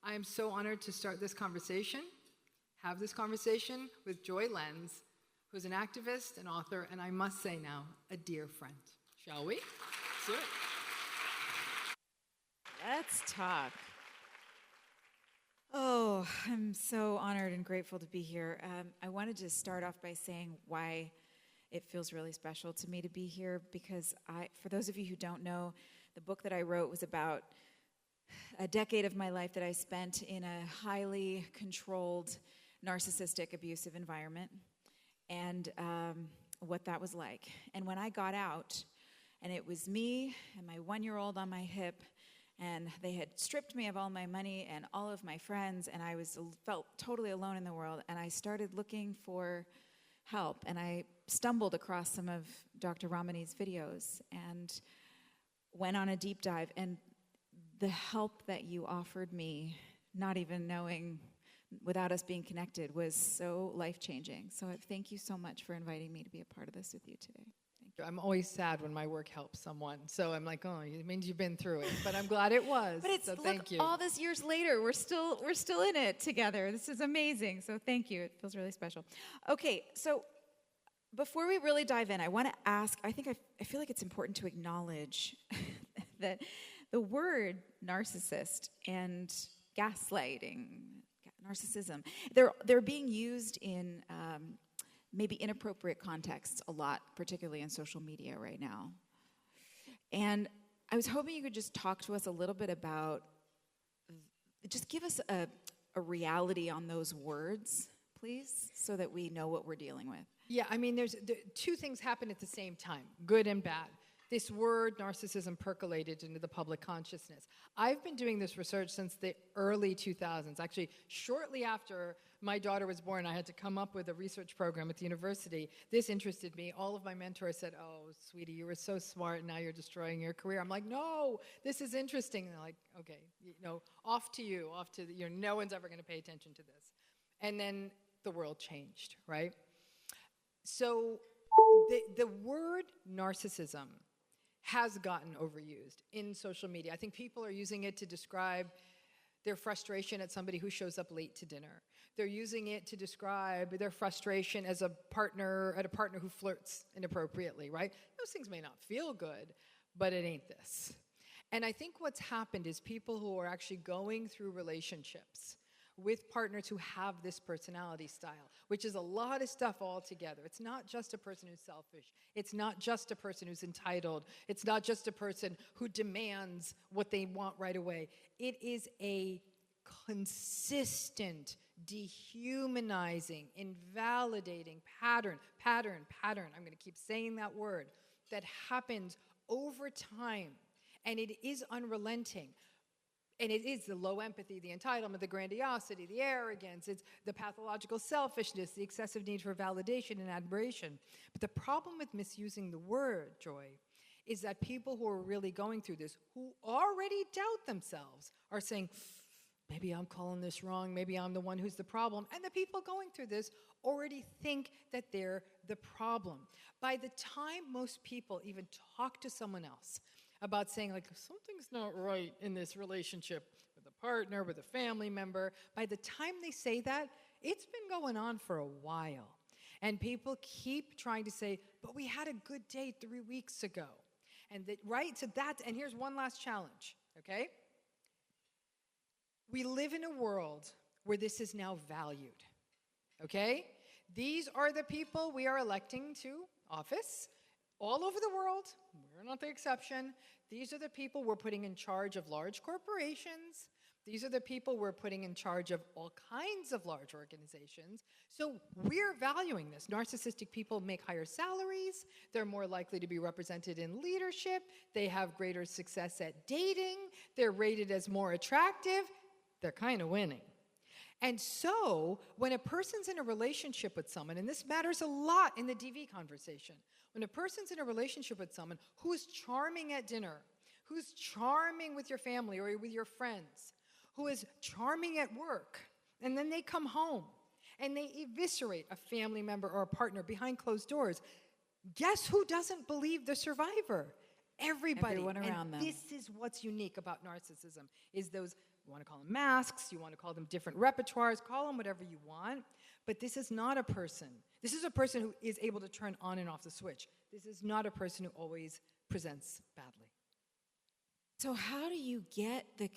I am so honored to have this conversation with Joy Lenz, who's an activist, an author, and I must say now, a dear friend. Shall we? Let's do it. Let's talk. Oh, I'm so honored and grateful to be here. I wanted to start off by saying why it feels really special to me to be here, because for those of you who don't know, the book that I wrote was about a decade of my life that I spent in a highly controlled, narcissistic, abusive environment, and what that was like. And when I got out, and it was me and my 1-year-old on my hip, and they had stripped me of all my money and all of my friends, and I felt totally alone in the world, and I started looking for help, and I stumbled across some of Dr. Ramani's videos and went on a deep dive, and the help that you offered me, not even knowing, without us being connected, was so life-changing. So thank you so much for inviting me to be a part of this with you today. Thank you. I'm always sad when my work helps someone. So I'm like, oh, it means you've been through it. But I'm glad it was. But so thank you. All this years later, we're still in it together. This is amazing. So thank you. It feels really special. Okay, so before we really dive in, I want to ask, I feel like it's important to acknowledge that the word narcissist and gaslighting, narcissism, they're being used in maybe inappropriate contexts a lot, particularly in social media right now. And I was hoping you could just talk to us a little bit about, just give us a reality on those words, please, so that we know what we're dealing with. Yeah, I mean, there's two things happen at the same time, good and bad. This word narcissism percolated into the public consciousness. I've been doing this research since the early 2000s. Actually, shortly after my daughter was born, I had to come up with a research program at the university. This interested me. All of my mentors said, oh, sweetie, you were so smart, and now you're destroying your career. I'm like, no, this is interesting. And they're like, okay, off to you, no one's ever going to pay attention to this. And then the world changed, right? So the word narcissism has gotten overused in social media. I think people are using it to describe their frustration at somebody who shows up late to dinner. They're using it to describe their frustration as a partner who flirts inappropriately, right? Those things may not feel good, but it ain't this. And I think what's happened is people who are actually going through relationships with partners who have this personality style, which is a lot of stuff all together. It's not just a person who's selfish. It's not just a person who's entitled. It's not just a person who demands what they want right away. It is a consistent, dehumanizing, invalidating pattern. I'm going to keep saying that word, that happens over time, and it is unrelenting. And it is the low empathy, the entitlement, the grandiosity, the arrogance, it's the pathological selfishness, the excessive need for validation and admiration. But the problem with misusing the word, Joy, is that people who are really going through this, who already doubt themselves, are saying, maybe I'm calling this wrong, maybe I'm the one who's the problem. And the people going through this already think that they're the problem. By the time most people even talk to someone else about saying, like, something's not right in this relationship with a partner, with a family member, by the time they say that, it's been going on for a while. And people keep trying to say, but we had a good day 3 weeks ago. And and here's one last challenge, okay? We live in a world where this is now valued, okay? These are the people we are electing to office all over the world. We're not the exception. These are the people we're putting in charge of large corporations. These are the people we're putting in charge of all kinds of large organizations. So we're valuing this. Narcissistic people make higher salaries. They're more likely to be represented in leadership. They have greater success at dating. They're rated as more attractive. They're kind of winning. And so when a person's in a relationship with someone, and this matters a lot in the DV conversation, when a person's in a relationship with someone who's charming at dinner, who's charming with your family or with your friends, who is charming at work, and then they come home and they eviscerate a family member or a partner behind closed doors, guess who doesn't believe the survivor? Everybody. Everyone around them. This is what's unique about narcissism, is those, you want to call them masks, you want to call them different repertoires, call them whatever you want, but this is not a person. This is a person who is able to turn on and off the switch. This is not a person who always presents badly. So how do you get the...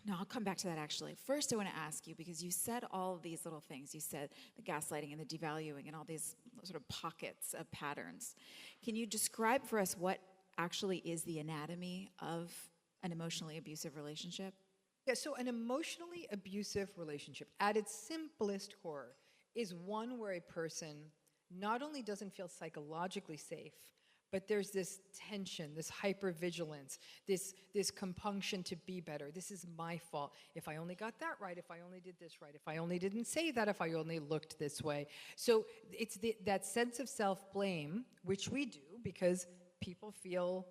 No, I'll come back to that actually. First, I want to ask you, because you said all of these little things. You said the gaslighting and the devaluing and all these sort of pockets of patterns. Can you describe for us what actually is the anatomy of an emotionally abusive relationship? Yeah, so an emotionally abusive relationship, at its simplest core, is one where a person not only doesn't feel psychologically safe, but there's this tension, this hypervigilance, this compunction to be better. This is my fault. If I only got that right, if I only did this right, if I only didn't say that, if I only looked this way. So it's that sense of self-blame, which we do because people feel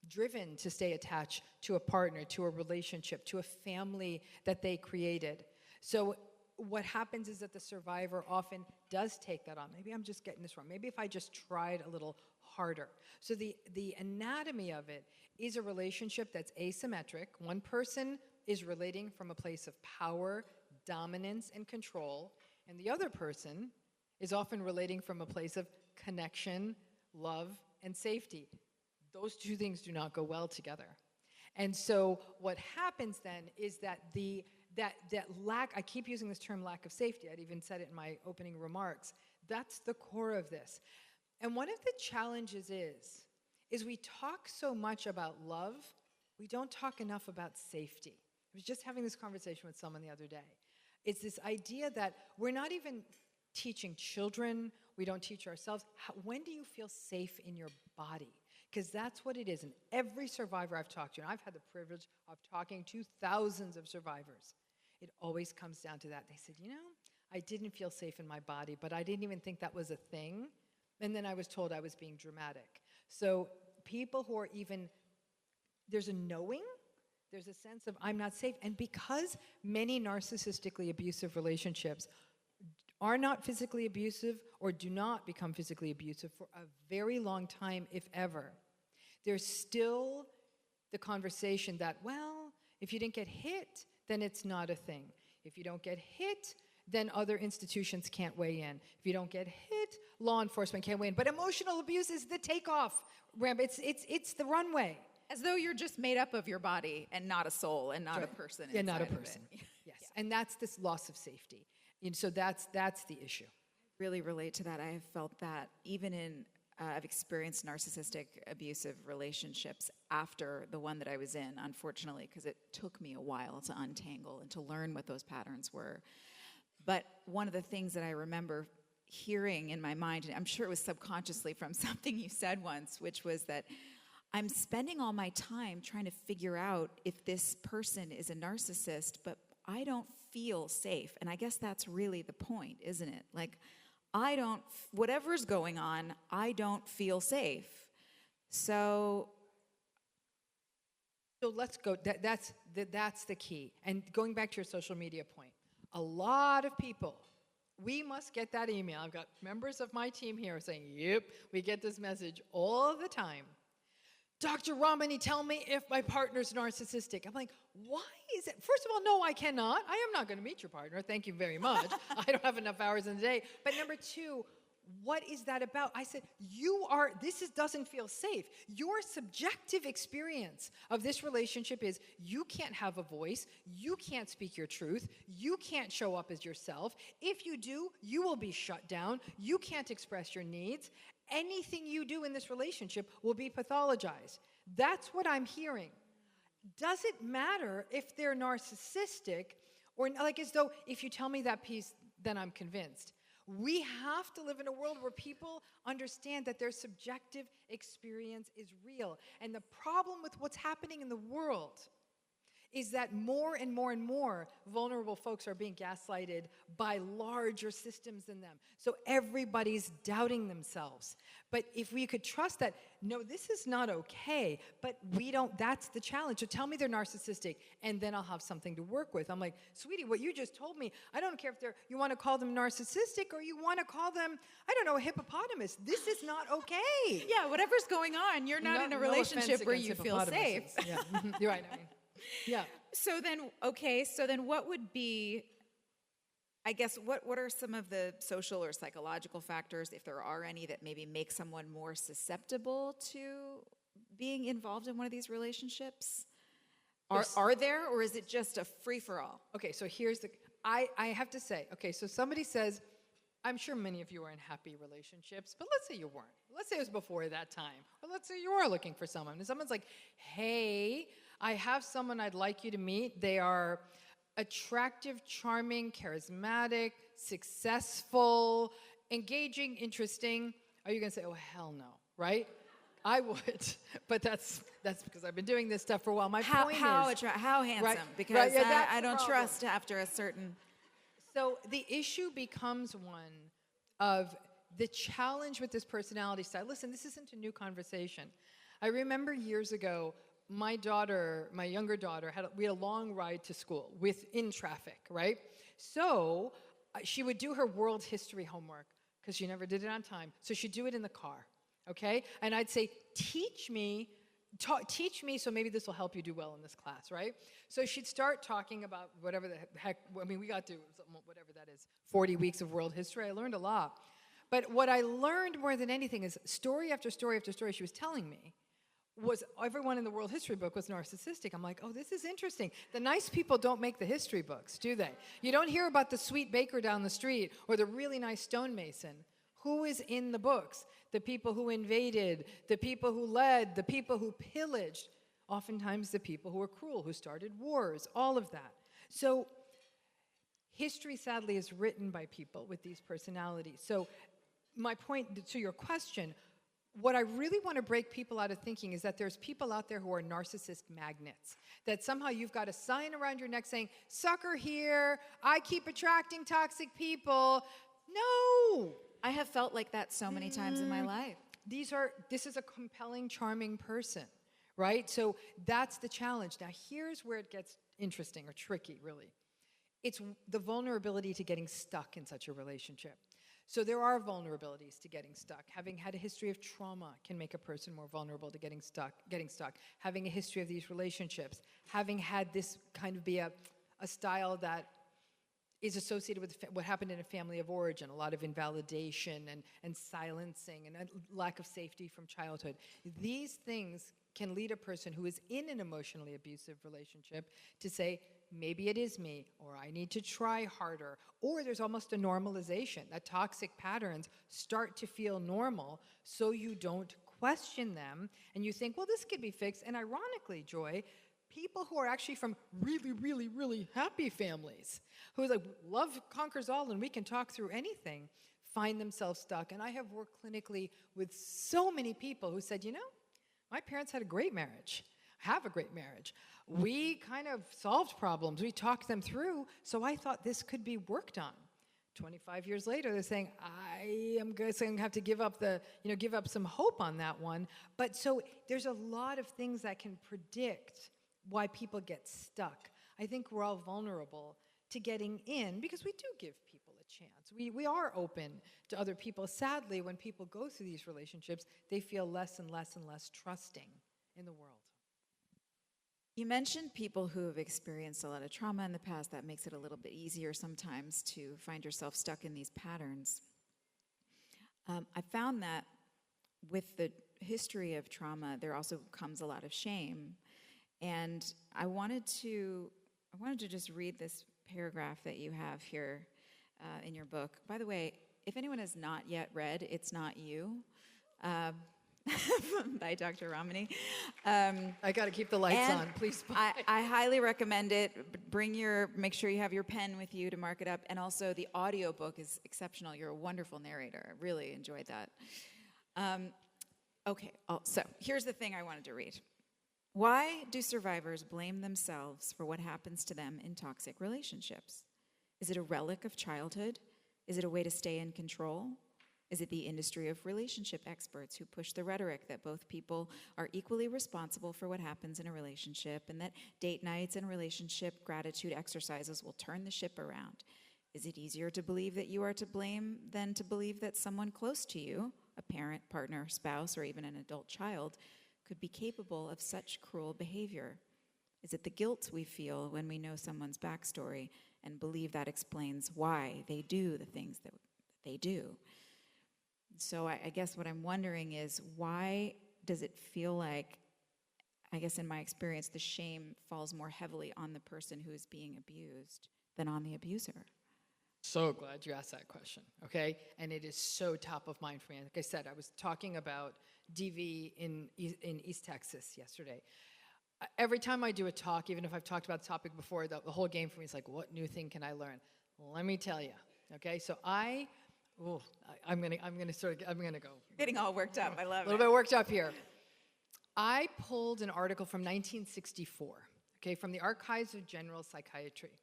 driven to stay attached to a partner, to a relationship, to a family that they created. So what happens is that the survivor often does take that on. Maybe I'm just getting this wrong. Maybe if I just tried a little harder. So the anatomy of it is a relationship that's asymmetric. One person is relating from a place of power, dominance, and control, and the other person is often relating from a place of connection, love, and safety. Those two things do not go well together. And so what happens then is that that lack, I keep using this term lack of safety, I'd even said it in my opening remarks, that's the core of this. And one of the challenges is we talk so much about love, we don't talk enough about safety. I was just having this conversation with someone the other day. It's this idea that we're not even teaching children, we don't teach ourselves, when do you feel safe in your body? Because that's what it is. And every survivor I've talked to, and I've had the privilege of talking to thousands of survivors, it always comes down to that. They said, I didn't feel safe in my body, but I didn't even think that was a thing. And then I was told I was being dramatic. So people who are even, there's a knowing, there's a sense of I'm not safe. And because many narcissistically abusive relationships are not physically abusive or do not become physically abusive for a very long time, if ever, there's still the conversation that, well, if you didn't get hit, then it's not a thing. If you don't get hit, then other institutions can't weigh in. If you don't get hit, law enforcement can't weigh in. But emotional abuse is the takeoff ramp. It's the runway. As though you're just made up of your body and not a soul and not a person. Yeah, not a inside of person. it. Yes, yeah. And that's this loss of safety. And so that's the issue. Really relate to that. I have felt that even I've experienced narcissistic abusive relationships after the one that I was in, unfortunately, because it took me a while to untangle and to learn what those patterns were. But one of the things that I remember hearing in my mind, and I'm sure it was subconsciously from something you said once, which was that I'm spending all my time trying to figure out if this person is a narcissist, but I don't feel safe. And I guess that's really the point, isn't it? Like, whatever's going on, I don't feel safe. So let's go, that's the key. And going back to your social media point, a lot of people, we must get that email. I've got members of my team here saying, yep, we get this message all the time. Dr. Ramani, tell me if my partner's narcissistic. I'm like, why is it? First of all, no, I cannot. I am not going to meet your partner. Thank you very much. I don't have enough hours in the day. But number two, what is that about? I said, doesn't feel safe. Your subjective experience of this relationship is you can't have a voice. You can't speak your truth. You can't show up as yourself. If you do, you will be shut down. You can't express your needs. Anything you do in this relationship will be pathologized. That's what I'm hearing. Does it matter if they're narcissistic or like as though if you tell me that piece, then I'm convinced? We have to live in a world where people understand that their subjective experience is real. And the problem with what's happening in the world is that more and more and more vulnerable folks are being gaslighted by larger systems than them. So everybody's doubting themselves. But if we could trust that, no, this is not okay, but we don't, that's the challenge. So tell me they're narcissistic, and then I'll have something to work with. I'm like, sweetie, what you just told me, I don't care if you want to call them narcissistic or you want to call them, I don't know, a hippopotamus. This is not okay. Yeah, whatever's going on, you're not in a relationship where you feel safe. Yeah, you're right. I mean, yeah. So then what would be, I guess, what are some of the social or psychological factors, if there are any, that maybe make someone more susceptible to being involved in one of these relationships? Are there, or is it just a free-for-all? Okay, so here's I have to say, okay, so somebody says, I'm sure many of you are in happy relationships, but let's say you weren't. Let's say it was before that time. Or let's say you are looking for someone, and someone's like, hey, I have someone I'd like you to meet. They are attractive, charming, charismatic, successful, engaging, interesting. Are you going to say, oh, hell no, right? I would, but that's because I've been doing this stuff for a while. My point is... How handsome? Right, because right, yeah, I don't trust after a certain... So the issue becomes one of the challenge with this personality style. Listen, this isn't a new conversation. I remember years ago, my younger daughter, we had a long ride to school in traffic, right? So she would do her world history homework because she never did it on time. So she'd do it in the car, okay? And I'd say, teach me so maybe this will help you do well in this class, right? So she'd start talking about whatever the heck, I mean, we got to whatever that is, 40 weeks of world history. I learned a lot. But what I learned more than anything is story after story after story she was telling me was everyone in the world history book was narcissistic. I'm like, oh, this is interesting. The nice people don't make the history books, do they? You don't hear about the sweet baker down the street or the really nice stonemason. Who is in the books? The people who invaded, the people who led, the people who pillaged, oftentimes the people who were cruel, who started wars, all of that. So history, sadly, is written by people with these personalities. So my point to your question, what I really want to break people out of thinking is that there's people out there who are narcissist magnets, that somehow you've got a sign around your neck saying, sucker here, I keep attracting toxic people. No! I have felt like that so many times in my life. This is a compelling, charming person, right? So that's the challenge. Now, here's where it gets interesting or tricky, really. It's the vulnerability to getting stuck in such a relationship. So there are vulnerabilities to getting stuck. Having had a history of trauma can make a person more vulnerable to getting stuck. Having a history of these relationships, having had this kind of be a style that is associated with what happened in a family of origin, a lot of invalidation and silencing and a lack of safety from childhood. These things can lead a person who is in an emotionally abusive relationship to say, maybe it is me, or I need to try harder, or there's almost a normalization, that toxic patterns start to feel normal so you don't question them, and you think, well, this could be fixed. And ironically, Joy, people who are actually from really, really, really happy families, who like love conquers all and we can talk through anything, find themselves stuck. And I have worked clinically with so many people who said, you know, my parents had a great marriage, have a great marriage. We kind of solved problems. We talked them through. So I thought this could be worked on. 25 years later, they're saying, I am going to have to give up some hope on that one. But so there's a lot of things that can predict why people get stuck. I think we're all vulnerable to getting in because we do give people a chance. We are open to other people. Sadly, when people go through these relationships, they feel less and less and less trusting in the world. You mentioned people who have experienced a lot of trauma in the past. That makes it a little bit easier sometimes to find yourself stuck in these patterns. I found that with the history of trauma, there also comes a lot of shame. And I wanted to just read this paragraph that you have here in your book. By the way, if anyone has not yet read It's Not You, by Dr. Ramani. I got to keep the lights on, please. I highly recommend it. Make sure you have your pen with you to mark it up. And also the audiobook is exceptional. You're a wonderful narrator. I really enjoyed that. Okay, so here's the thing I wanted to read. Why do survivors blame themselves for what happens to them in toxic relationships? Is it a relic of childhood? Is it a way to stay in control? Is it the industry of relationship experts who push the rhetoric that both people are equally responsible for what happens in a relationship and that date nights and relationship gratitude exercises will turn the ship around? Is it easier to believe that you are to blame than to believe that someone close to you, a parent, partner, spouse, or even an adult child, could be capable of such cruel behavior? Is it the guilt we feel when we know someone's backstory and believe that explains why they do the things that they do? So I guess what I'm wondering is, why does it feel like, I guess in my experience, the shame falls more heavily on the person who is being abused than on the abuser? So glad you asked that question, okay? And it is so top of mind for me. Like I said, I was talking about DV in East Texas yesterday. Every time I do a talk, even if I've talked about the topic before, the whole game for me is like, what new thing can I learn? Let me tell you, okay? So I'm gonna go. Getting all worked up. I love it. A little bit worked up here. I pulled an article from 1964, okay, from the Archives of General Psychiatry.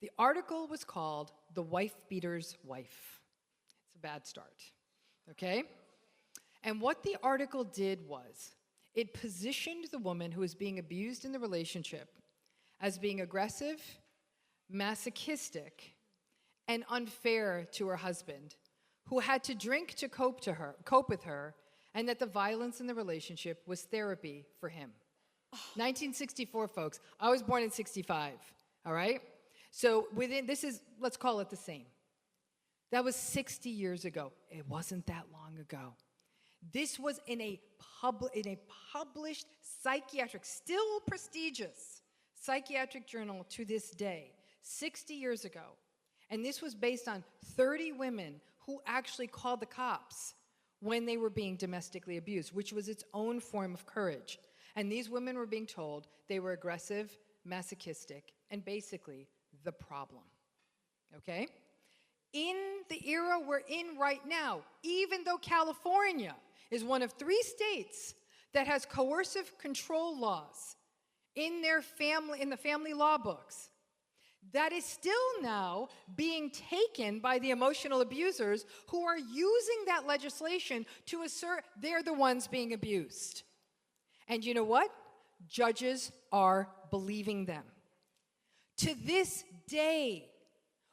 The article was called "The Wife Beater's Wife." It's a bad start, okay? And what the article did was, it positioned the woman who was being abused in the relationship as being aggressive, masochistic, and unfair to her husband, who had to drink to cope with her, and that the violence in the relationship was therapy for him. 1964, folks. I was born in 65, all right? So let's call it the same. That was 60 years ago. It wasn't that long ago. This was in a published psychiatric, still prestigious, psychiatric journal to this day, 60 years ago. And this was based on 30 women who actually called the cops when they were being domestically abused, which was its own form of courage. And these women were being told they were aggressive, masochistic, and basically the problem, okay? In the era we're in right now, even though California is one of 3 states that has coercive control laws in the family law books, that is still now being taken by the emotional abusers who are using that legislation to assert they're the ones being abused. And you know what? Judges are believing them. To this day,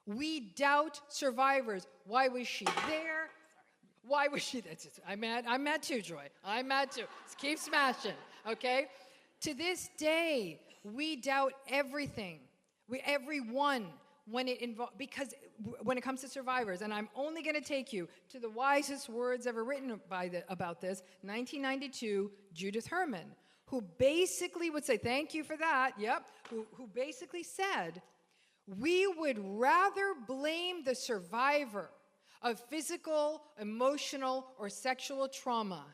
we doubt survivors. Why was she there? Why was she there? I'm mad too, Joy. I'm mad too. Let's keep smashing, okay? To this day, we doubt everything. Everyone, because when it comes to survivors, and I'm only going to take you to the wisest words ever written about this, 1992, Judith Herman, who basically would say, thank you for that, who basically said, we would rather blame the survivor of physical, emotional, or sexual trauma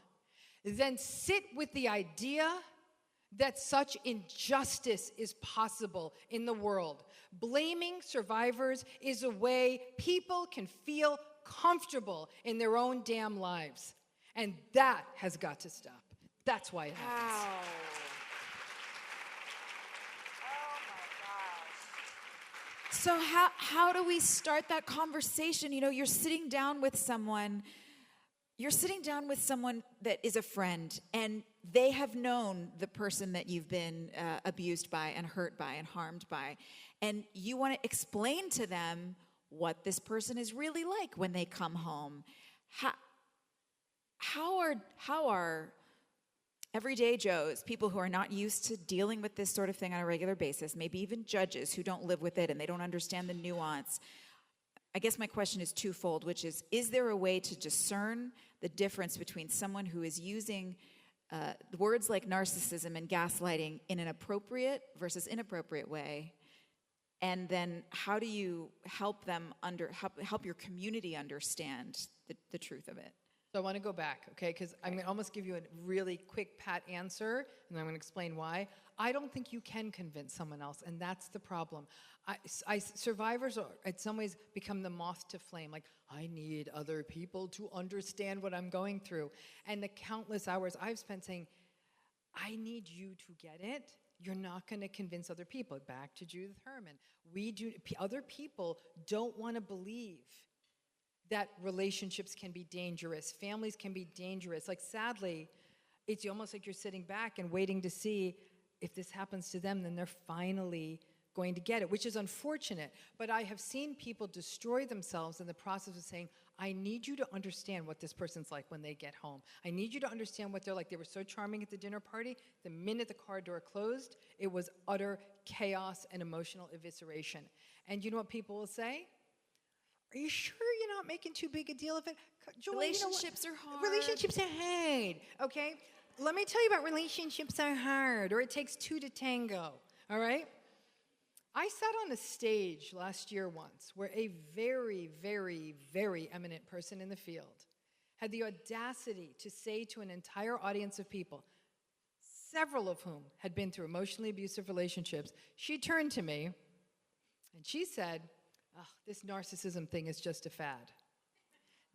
than sit with the idea that such injustice is possible in the world. Blaming survivors is a way people can feel comfortable in their own damn lives. And that has got to stop. That's why it happens. Wow. So how do we start that conversation? You know, you're sitting down with someone that is a friend, and they have known the person that you've been abused by and hurt by and harmed by, and you want to explain to them what this person is really like when they come home. How are everyday Joes, people who are not used to dealing with this sort of thing on a regular basis, maybe even judges who don't live with it and they don't understand the nuance? I guess my question is twofold, which is there a way to discern the difference between someone who is using words like narcissism and gaslighting in an appropriate versus inappropriate way? And then how do you help them help your community understand the truth of it? So I want to go back, okay? Because I'm going to almost give you a really quick, pat answer, and then I'm going to explain why. I don't think you can convince someone else, and that's the problem. Survivors are, in some ways, become the moth to flame. Like, I need other people to understand what I'm going through. And the countless hours I've spent saying, I need you to get it. You're not going to convince other people. Back to Judith Herman. Other people don't want to believe that relationships can be dangerous, families can be dangerous. Like, sadly, it's almost like you're sitting back and waiting to see if this happens to them, then they're finally going to get it, which is unfortunate. But I have seen people destroy themselves in the process of saying, I need you to understand what this person's like when they get home. I need you to understand what they're like. They were so charming at the dinner party. The minute the car door closed, it was utter chaos and emotional evisceration. And you know what people will say? Are you sure you're not making too big a deal of it? Joy, Relationships are hard. Relationships are hard, okay? Let me tell you about relationships are hard, or it takes two to tango, all right? I sat on a stage last year once where a very, very, very eminent person in the field had the audacity to say to an entire audience of people, several of whom had been through emotionally abusive relationships, she turned to me and she said, oh, this narcissism thing is just a fad.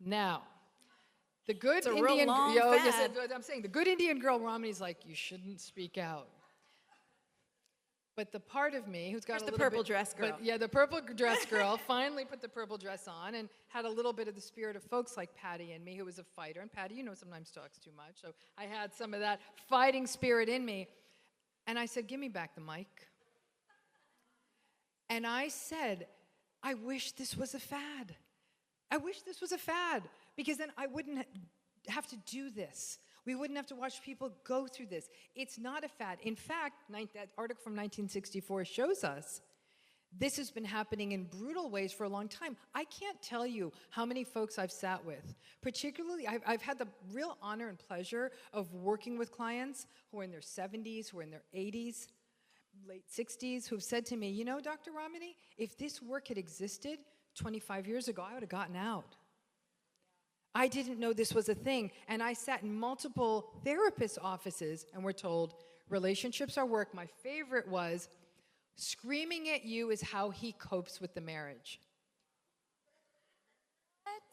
Now, the good it's a Indian real long girl, fad. I'm saying the good Indian girl Ramani's like, you shouldn't speak out. But the part of me who's got a little purple bit, dress girl. But yeah, the purple dress girl finally put the purple dress on and had a little bit of the spirit of folks like Patty and me, who was a fighter. And Patty, you know, sometimes talks too much. So I had some of that fighting spirit in me. And I said, give me back the mic. And I said, I wish this was a fad. I wish this was a fad, because then I wouldn't have to do this. We wouldn't have to watch people go through this. It's not a fad. In fact, that article from 1964 shows us this has been happening in brutal ways for a long time. I can't tell you how many folks I've sat with. Particularly, I've had the real honor and pleasure of working with clients who are in their 70s, who are in their 80s, late 60s, who've said to me, you know, Dr. Ramani, if this work had existed 25 years ago, I would have gotten out. I didn't know this was a thing. And I sat in multiple therapist offices and were told, relationships are work. My favorite was, screaming at you is how he copes with the marriage. What?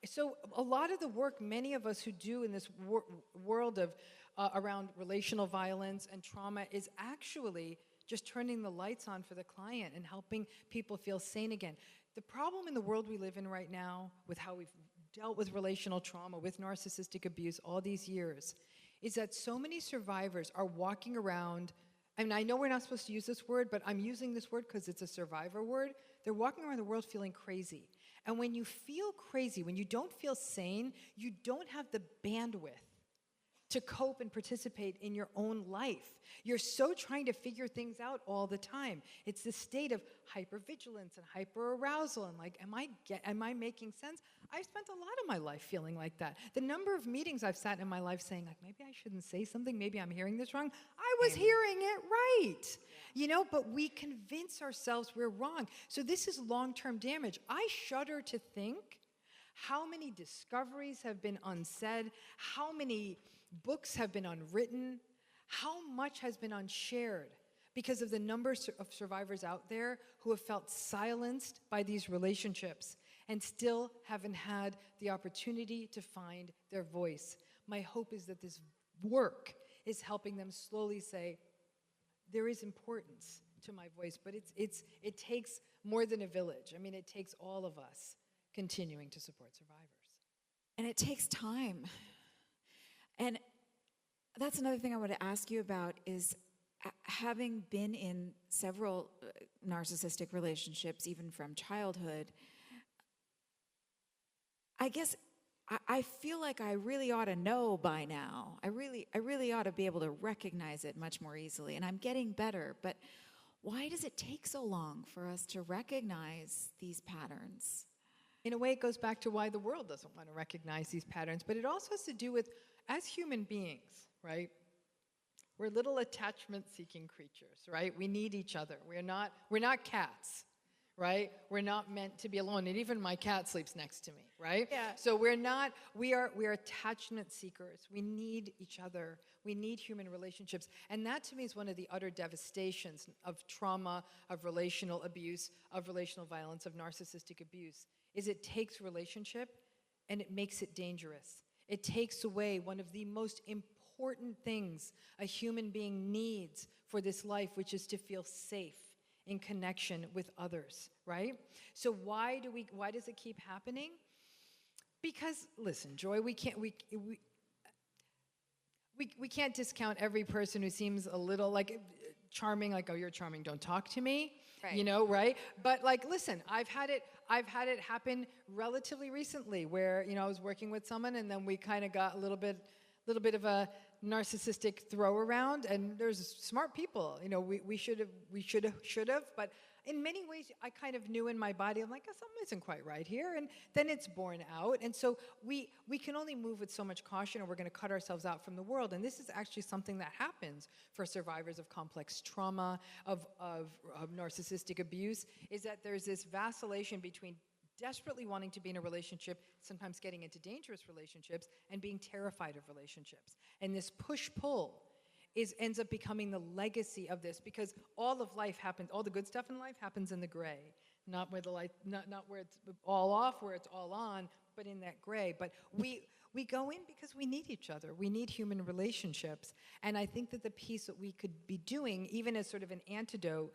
So a lot of the work many of us who do in this world of around relational violence and trauma is actually just turning the lights on for the client and helping people feel sane again. The problem in the world we live in right now with how we've dealt with relational trauma, with narcissistic abuse all these years, is that so many survivors are walking around. I mean, I know we're not supposed to use this word, but I'm using this word because it's a survivor word. They're walking around the world feeling crazy. And when you feel crazy, when you don't feel sane, you don't have the bandwidth to cope and participate in your own life. You're so trying to figure things out all the time. It's this state of hypervigilance and hyperarousal and like, am I making sense? I've spent a lot of my life feeling like that. The number of meetings I've sat in my life saying, like, maybe I shouldn't say something, maybe I'm hearing this wrong. I was hearing it right. You know, but we convince ourselves we're wrong. So this is long-term damage. I shudder to think how many discoveries have been unsaid, how many books have been unwritten, how much has been unshared because of the number of survivors out there who have felt silenced by these relationships and still haven't had the opportunity to find their voice. My hope is that this work is helping them slowly say, there is importance to my voice, but it takes more than a village. I mean, it takes all of us continuing to support survivors. And it takes time. And that's another thing I want to ask you about is having been in several narcissistic relationships, even from childhood, I guess I feel like I really ought to know by now. I really ought to be able to recognize it much more easily, and I'm getting better, but why does it take so long for us to recognize these patterns? In a way, it goes back to why the world doesn't want to recognize these patterns, but it also has to do with, as human beings, right? We're little attachment-seeking creatures, right? We need each other. We're not cats, right? We're not meant to be alone, and even my cat sleeps next to me, right? Yeah. So we are attachment seekers. We need each other. We need human relationships, and that to me is one of the utter devastations of trauma, of relational abuse, of relational violence, of narcissistic abuse, is it takes relationship and it makes it dangerous. It takes away one of the most important things a human being needs for this life, which is to feel safe in connection with others, right? So why does it keep happening? Because, listen, Joy, we can't discount every person who seems a little like charming, like, oh, you're charming, don't talk to me, Right. right? But like, listen, I've had it happen relatively recently where, I was working with someone and then we kind of got a little bit of a narcissistic throw around, and there's smart people, we should have, but in many ways, I kind of knew in my body, I'm like, oh, something isn't quite right here, and then it's borne out. And so we can only move with so much caution, or we're going to cut ourselves out from the world. And this is actually something that happens for survivors of complex trauma, of narcissistic abuse, is that there's this vacillation between desperately wanting to be in a relationship, sometimes getting into dangerous relationships, and being terrified of relationships. And this push-pull ends up becoming the legacy of this, because all of life happens, all the good stuff in life happens in the gray, not where the light, not where it's all off, where it's all on, but in that gray. But we go in because we need each other. We need human relationships. And I think that the piece that we could be doing, even as sort of an antidote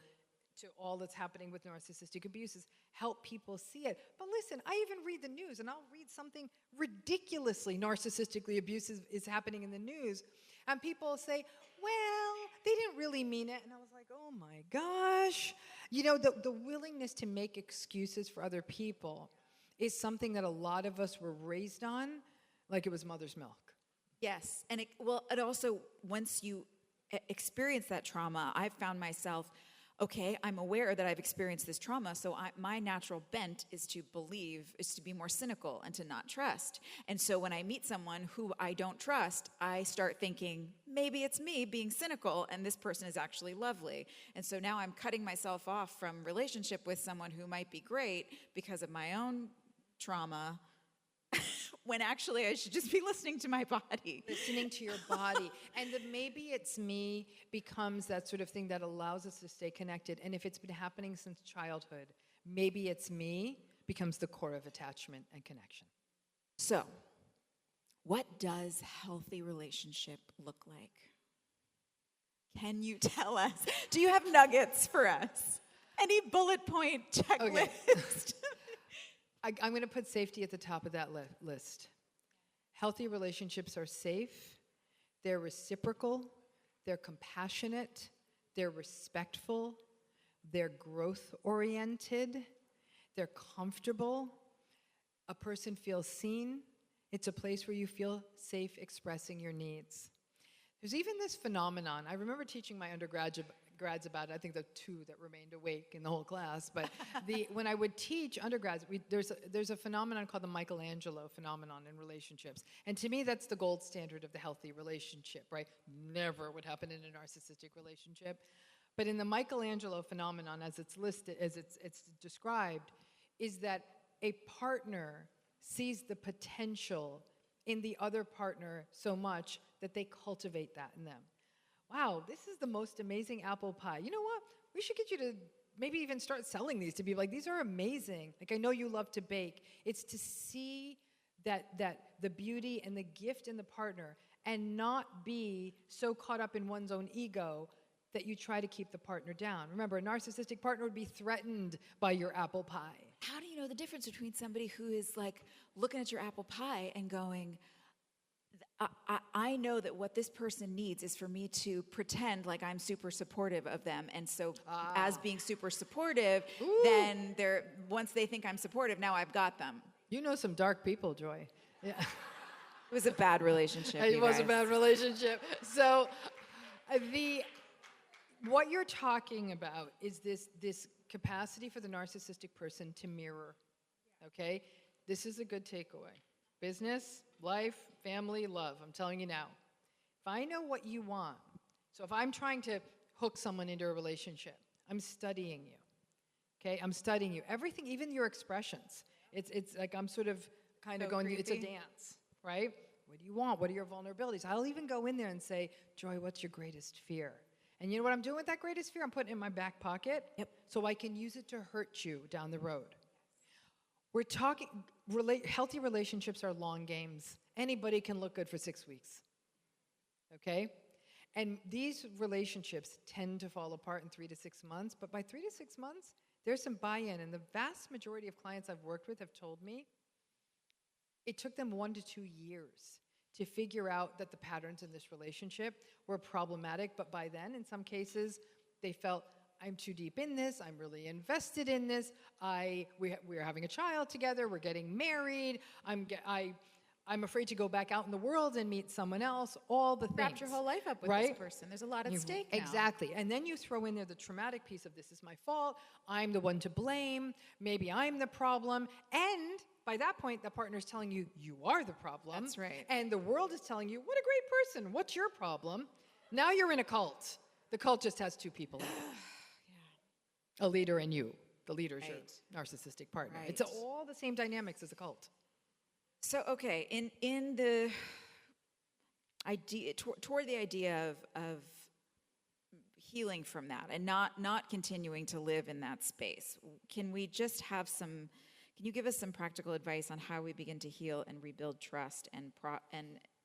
to all that's happening with narcissistic abuse, is help people see it. But listen, I even read the news, and I'll read something ridiculously narcissistically abusive is happening in the news, and people say, well, they didn't really mean it. And I was like, oh my gosh. The willingness to make excuses for other people is something that a lot of us were raised on like it was mother's milk. Yes, and it also, once you experience that trauma, I've found myself, okay, I'm aware that I've experienced this trauma, so my natural bent is to be more cynical and to not trust. And so when I meet someone who I don't trust, I start thinking, maybe it's me being cynical and this person is actually lovely. And so now I'm cutting myself off from relationship with someone who might be great because of my own trauma, when actually I should just be listening to my body. Listening to your body. And the maybe it's me becomes that sort of thing that allows us to stay connected. And if it's been happening since childhood, maybe it's me becomes the core of attachment and connection. So, what does healthy relationship look like? Can you tell us? Do you have nuggets for us? Any bullet point checklist? Okay. I'm going to put safety at the top of that list. Healthy relationships are safe, they're reciprocal, they're compassionate, they're respectful, they're growth-oriented, they're comfortable. A person feels seen. It's a place where you feel safe expressing your needs. There's even this phenomenon. I remember teaching my undergrads about it. I think the two that remained awake in the whole class. But when I would teach undergrads, there's a phenomenon called the Michelangelo phenomenon in relationships. And to me, that's the gold standard of the healthy relationship, right? Never would happen in a narcissistic relationship. But in the Michelangelo phenomenon, as it's listed, as it's described, is that a partner sees the potential in the other partner so much that they cultivate that in them. Wow, this is the most amazing apple pie. You know what? We should get you to maybe even start selling these to people. Like, these are amazing. Like, I know you love to bake. It's to see that the beauty and the gift in the partner and not be so caught up in one's own ego that you try to keep the partner down. Remember, a narcissistic partner would be threatened by your apple pie. How do you know the difference between somebody who is like looking at your apple pie and going, I know that what this person needs is for me to pretend like I'm super supportive of them. And so as being super supportive, then once they think I'm supportive, now I've got them. You know some dark people, Joy. Yeah. It was a bad relationship. It was a bad relationship. So what you're talking about is this capacity for the narcissistic person to mirror, okay? This is a good takeaway. Business, life, family, love. I'm telling you now. If I know what you want, so if I'm trying to hook someone into a relationship, I'm studying you, okay? I'm studying you. Everything, even your expressions. It's like I'm sort of kind of going, creepy. It's a dance, right? What do you want? What are your vulnerabilities? I'll even go in there and say, Joy, what's your greatest fear? And you know what I'm doing with that greatest fear? I'm putting it in my back pocket so I can use it to hurt you down the road. We're talking, healthy relationships are long games. anybody can look good for 6 weeks. Okay? And these relationships tend to fall apart in 3 to 6 months, but by 3 to 6 months, there's some buy-in. And the vast majority of clients I've worked with have told me it took them 1 to 2 years to figure out that the patterns in this relationship were problematic. But by then, in some cases, they felt, I'm too deep in this, I'm really invested in this, we're having a child together, we're getting married, I'm afraid to go back out in the world and meet someone else, all the things. Wrapped your whole life up with this person. There's a lot at stake now. Exactly. And then you throw in there the traumatic piece of this is my fault, I'm the one to blame, maybe I'm the problem, and by that point, the partner's telling you, you are the problem. That's right. And the world is telling you, what a great person, what's your problem? Now you're in a cult. The cult just has 2 people in it. A leader and you. The leader's your narcissistic partner. Right. It's all the same dynamics as a cult. So, okay, in the idea, toward the idea of healing from that and not continuing to live in that space, can we just have can you give us some practical advice on how we begin to heal and rebuild trust and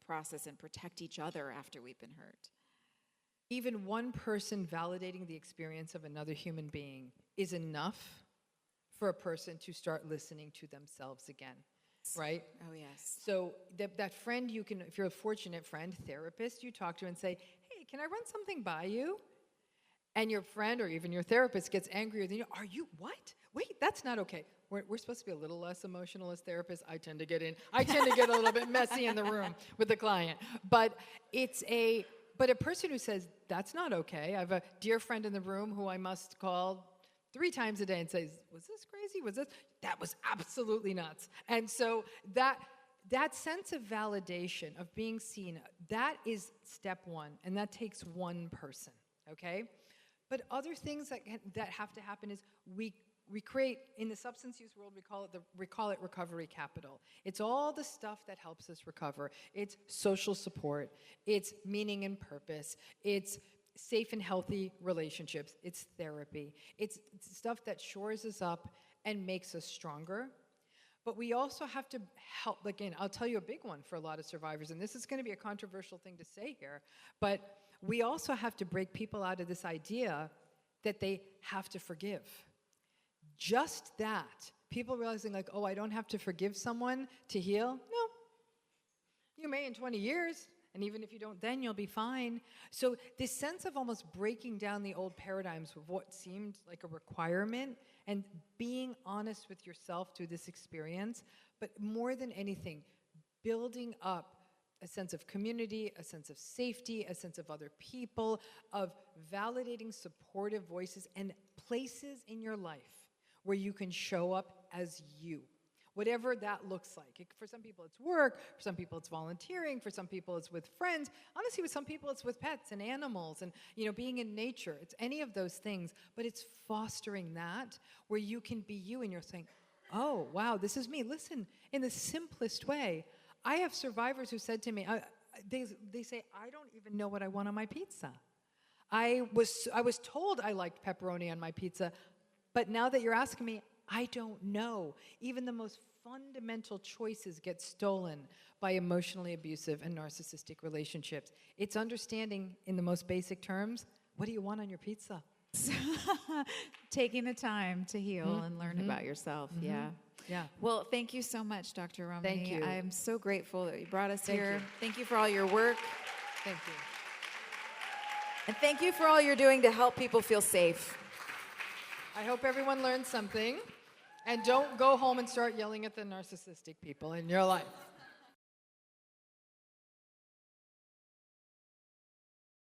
process and protect each other after we've been hurt? Even one person validating the experience of another human being is enough for a person to start listening to themselves again, right? Oh, yes. So that friend you can, if you're a fortunate friend, therapist, you talk to and say, hey, can I run something by you? And your friend or even your therapist gets angrier than you. Are you, what? Wait, that's not okay. We're supposed to be a little less emotional as therapists. I tend to get a little bit messy in the room with the client. But But a person who says, that's not okay, I have a dear friend in the room who I must call 3 times a day and says, was this crazy? That was absolutely nuts. And so that sense of validation, of being seen, that is step 1, and that takes one person, okay? But other things that have to happen is we create, in the substance use world, we call it recovery capital. It's all the stuff that helps us recover. It's social support, it's meaning and purpose, it's safe and healthy relationships, it's therapy, it's stuff that shores us up and makes us stronger. But we also have to help, again, I'll tell you a big one for a lot of survivors, and this is going to be a controversial thing to say here, but we also have to break people out of this idea that they have to forgive. Just that, people realizing like, oh, I don't have to forgive someone to heal. No, you may in 20 years, and even if you don't then, you'll be fine. So this sense of almost breaking down the old paradigms of what seemed like a requirement and being honest with yourself through this experience, but more than anything, building up a sense of community, a sense of safety, a sense of other people, of validating supportive voices and places in your life where you can show up as you, whatever that looks like. For some people it's work, for some people it's volunteering, for some people it's with friends. Honestly, with some people it's with pets and animals and being in nature. It's any of those things, but it's fostering that where you can be you and you're saying, oh, wow, this is me. Listen, in the simplest way, I have survivors who said to me, they say, I don't even know what I want on my pizza. I was told I liked pepperoni on my pizza, but now that you're asking me, I don't know. Even the most fundamental choices get stolen by emotionally abusive and narcissistic relationships. It's understanding, in the most basic terms, what do you want on your pizza? Taking the time to heal and learn about yourself, Yeah. Well, thank you so much, Dr. Ramani. Thank you. I'm so grateful that you brought us Thank here. you. Thank you for all your work. Thank you. And thank you for all you're doing to help people feel safe. I hope everyone learned something. And don't go home and start yelling at the narcissistic people in your life.